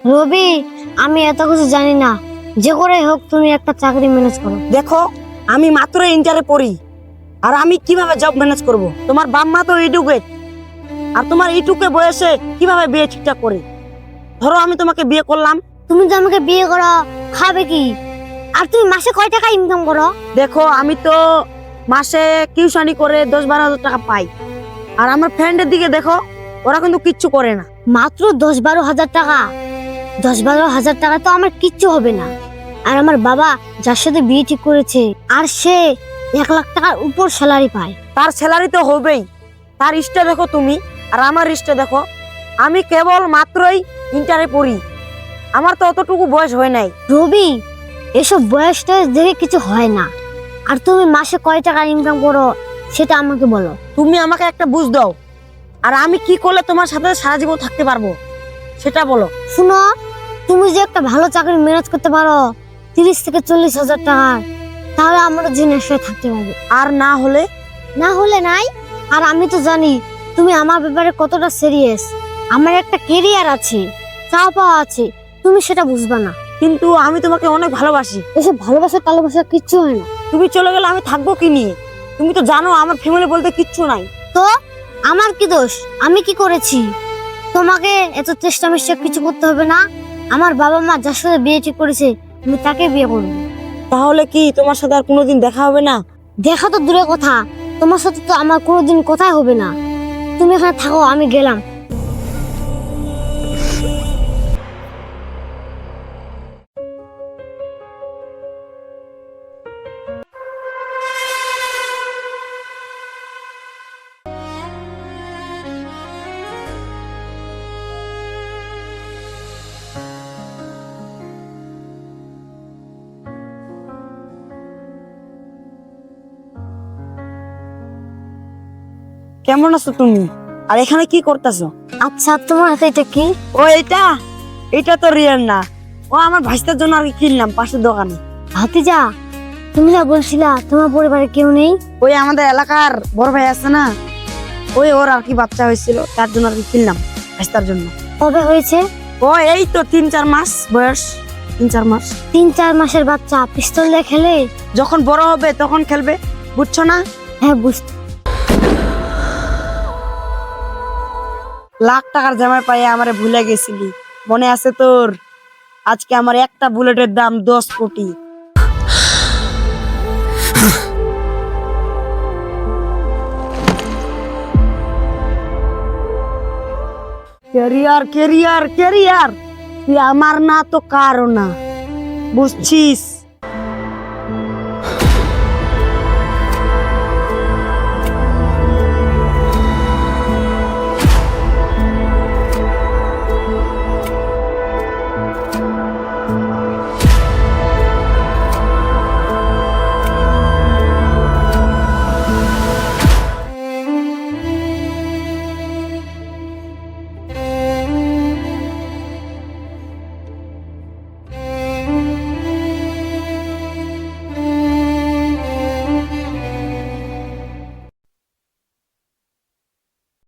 রবি, আমি এত কিছু জানি না, যে করে হোক তুমি একটা চাকরি ম্যানেজ করো। দেখো, আমি মাত্র ইন্টারে পড়ি, আর আমি কিভাবে জব ম্যানেজ করব? তোমার বাপ মা তো এডুকেট, আর তোমার এইটুকু বয়সে কিভাবে বিয়ে ঠিকঠাক করে? ধরো আমি তোমাকে বিয়ে করলাম। তুমি তো আমাকে বিয়ে করো, খাবে কি? আর তুমি মাসে কয় টাকা ইনকাম করো? দেখো, আমি তো মাসে টিউশনি করে 10-12 হাজার টাকা পাই, আর আমার ফ্রেন্ডের দিকে দেখো, ওরা কিন্তু কিচ্ছু করে না। মাত্র 10-12 হাজার টাকা? 10-12 হাজার টাকা তো আমার কিচ্ছু হবে না। আর আমার বাবা যার সাথে বিয়ে ঠিক করেছে, আর সে 1 লাখ টাকার উপর স্যালারি পায়। তার স্যালারি তো হবেই, তার ইস্টে দেখো তুমি, আর আমার ইস্টে দেখো। আমি কেবল মাত্রই ইন্টারে পড়ি, আমার তো অতটুকু বয়স হয় নাই। রবি, এসব বয়সটা দেখে কিছু হয় না। আর তুমি মাসে কয় টাকা ইনকাম করো সেটা আমাকে বলো। তুমি আমাকে একটা বুঝ দাও, আর আমি কি করলে তোমার সাথে সারা জীবন থাকতে পারবো সেটা বলো। শুনো, তুমি যে একটা ভালো চাকরি ম্যানেজ করতে পারো 30 থেকে 40 হাজার টাকার, তাহলে আমরা দিন একসাথে থাকতে পারবো। আর না হলে? না হলে নাই। আর আমি তো জানি তুমি আমার ব্যাপারে কতটা সিরিয়াস। আমার একটা ক্যারিয়ার আছে, চাওয়া পাওয়া আছে, তুমি সেটা বুঝবা না। কিন্তু আমি তোমাকে অনেক ভালোবাসি। এসব ভালোবাসা টালোবাসা কিচ্ছু হয় না। তুমি চলে গেলে আমি থাকবো কি নিয়ে? তুমি তো জানো আমার ফ্যামিলি বলতে কিচ্ছু নাই। তো আমার কি দোষ? আমি কি করেছি? তোমাকে এত চেষ্টা মিষ্টা কিছু করতে হবে না। আমার বাবা মা যার সাথে বিয়ে ঠিক করেছে, আমি তাকে বিয়ে করবো। তাহলে কি তোমার সাথে আর কোনোদিন দেখা হবে না? দেখা তো দূরের কথা, তোমার সাথে তো আমার কোনোদিন কথাই হবে না। তুমি এখানে থাকো, আমি গেলাম। কেমন আছো তুমি? আর এখানে কি করতেছো? আচ্ছা, তোমার হাতে এটা কি? ও এটা এটা তো রিয়ার না, ও আমার ভাইস্তার জন্য আর কি কিনলাম পাশের দোকানে। ভাতিজা, তুমি যা বলছিলা তোমার পরিবারে কেউ নেই। ওই আমাদের এলাকার বড় ভাই আছে না, ওই ওর আর কি বাচ্চা হয়েছিল, তার জন্য আর কি কিনলাম ভাইস্তার জন্য। কবে হয়েছে? ও এই তো 3-4 মাস বয়স, 3-4 মাস। 3-4 মাসের বাচ্চা পিস্তল দিয়ে খেলে? যখন বড় হবে তখন খেলবে, বুঝছো না? হ্যাঁ, বুঝতে। লাখ টাকার জামাই পাইয়ে আমারে ভুলে গেছিলি, মনে আছে তোর? আজকে আমার একটা বুলেটের দাম 10 কোটি। ক্যারিয়ার ক্যারিয়ার ক্যারিয়ার, তুই আমার না তো কারো না, বুঝছিস?